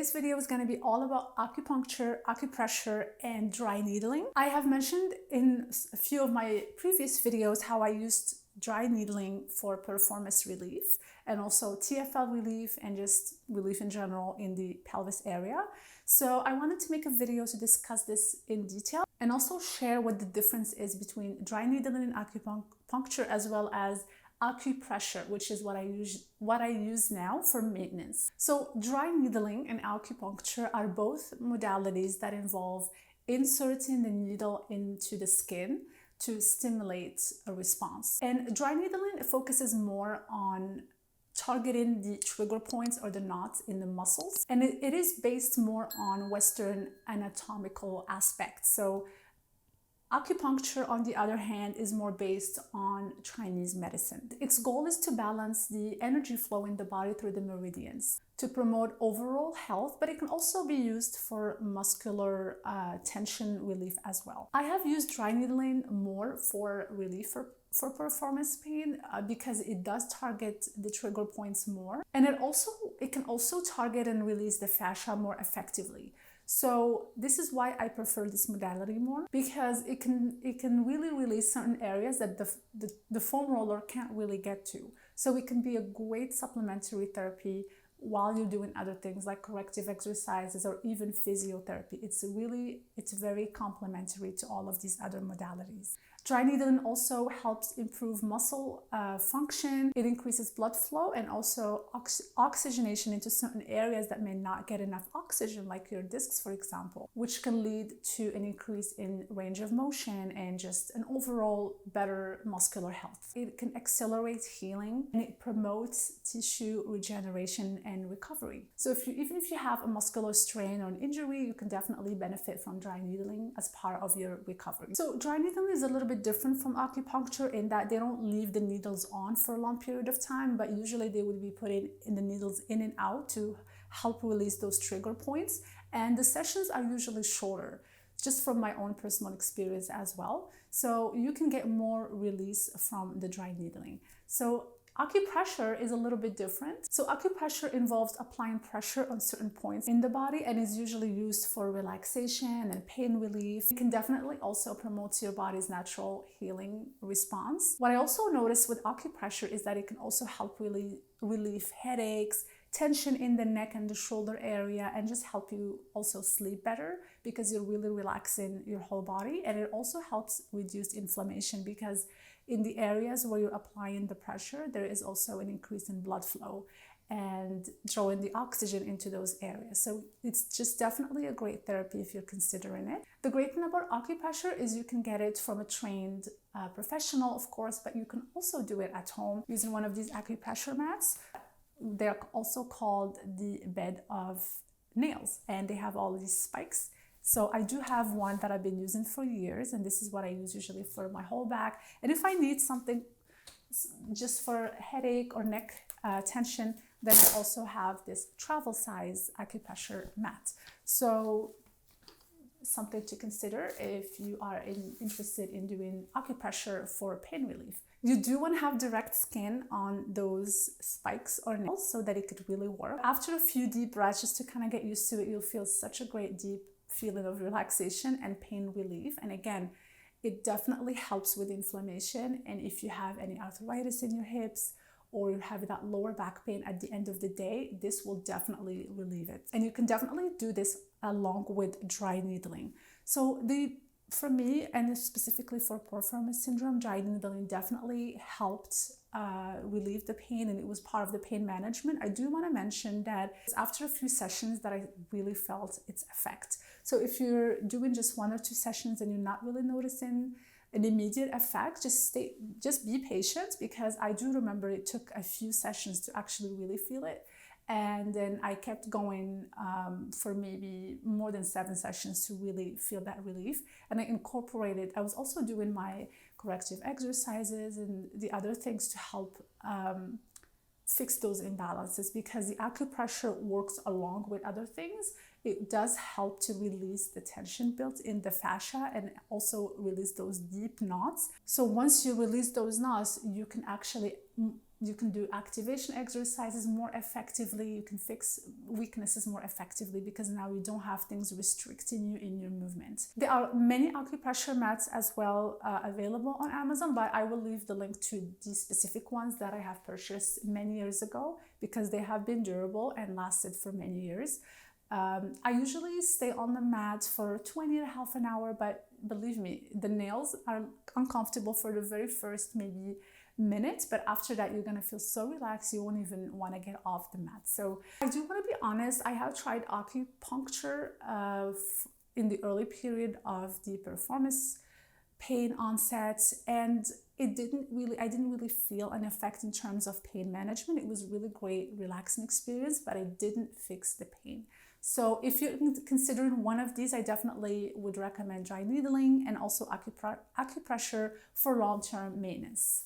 today's video is going to be all about acupuncture, acupressure, and dry needling. I have mentioned in a few of my previous videos how I used dry needling for piriformis relief and also TFL relief and just relief in general in the pelvis area. So I wanted to make a video to discuss this in detail and also share what the difference is between dry needling and acupuncture, as well as acupressure, which is what I use now for maintenance. So dry needling and acupuncture are both modalities that involve inserting the needle into the skin to stimulate a response. And dry needling focuses more on targeting the trigger points or the knots in the muscles. And it is based more on Western anatomical aspects. So acupuncture, on the other hand, is more based on Chinese medicine. Its goal is to balance the energy flow in the body through the meridians to promote overall health, but it can also be used for muscular tension relief as well. I have used dry needling more for relief for piriformis pain because it does target the trigger points more, and it can also target and release the fascia more effectively. So this is why I prefer this modality more, because it can really release certain areas that the foam roller can't really get to. So it can be a great supplementary therapy while you're doing other things like corrective exercises or even physiotherapy. It's very complementary to all of these other modalities. Dry needling also helps improve muscle function. It increases blood flow and also oxygenation into certain areas that may not get enough oxygen, like your discs, for example, which can lead to an increase in range of motion and just an overall better muscular health. It can accelerate healing and it promotes tissue regeneration and recovery. So even if you have a muscular strain or an injury, you can definitely benefit from dry needling as part of your recovery. So dry needling is a little bit different from acupuncture in that they don't leave the needles on for a long period of time, but usually they would be putting in the needles in and out to help release those trigger points. And the sessions are usually shorter, just from my own personal experience as well. So you can get more release from the dry needling. So acupressure is a little bit different. So acupressure involves applying pressure on certain points in the body and is usually used for relaxation and pain relief. It can definitely also promote your body's natural healing response. What I also noticed with acupressure is that it can also help relieve headaches, tension in the neck and the shoulder area, and just help you also sleep better because you're really relaxing your whole body. And it also helps reduce inflammation because in the areas where you're applying the pressure, there is also an increase in blood flow and drawing the oxygen into those areas. So it's just definitely a great therapy if you're considering it. The great thing about acupressure is you can get it from a trained professional, of course, but you can also do it at home using one of these acupressure mats. They're also called the bed of nails, and they have all these spikes. So I do have one that I've been using for years, and this is what I use usually for my whole back. And if I need something just for headache or neck tension, then I also have this travel size acupressure mat. So something to consider if you are interested in doing acupressure for pain relief. You do want to have direct skin on those spikes or nails so that it could really work. After a few deep breaths, just to kind of get used to it, you'll feel such a great deep feeling of relaxation and pain relief. And again, it definitely helps with inflammation. And if you have any arthritis in your hips or you have that lower back pain at the end of the day, this will definitely relieve it. And you can definitely do this along with dry needling. So for me, and specifically for piriformis syndrome, dry needling definitely helped relieve the pain, and it was part of the pain management. I do want to mention that it's after a few sessions that I really felt its effect. So if you're doing just 1 or 2 sessions and you're not really noticing an immediate effect, just be patient, because I do remember it took a few sessions to actually really feel it. And then I kept going for maybe more than 7 sessions to really feel that relief. And I was also doing my corrective exercises and the other things to help fix those imbalances, because the acupressure works along with other things. It does help to release the tension built in the fascia and also release those deep knots. So once you release those knots, you can actually You can do activation exercises more effectively. You can fix weaknesses more effectively because now you don't have things restricting you in your movement. There are many acupressure mats as well available on Amazon, but I will leave the link to the specific ones that I have purchased many years ago because they have been durable and lasted for many years. I usually stay on the mat for 20 to half an hour, but believe me, the nails are uncomfortable for the very first maybe minute, but after that you're gonna feel so relaxed you won't even want to get off the mat. So I do want to be honest, I have tried acupuncture in the early period of the performance pain onset, and I didn't really feel an effect in terms of pain management. It was really great, relaxing experience, but I didn't fix the pain. So if you're considering one of these, I definitely would recommend dry needling and also acupressure for long-term maintenance.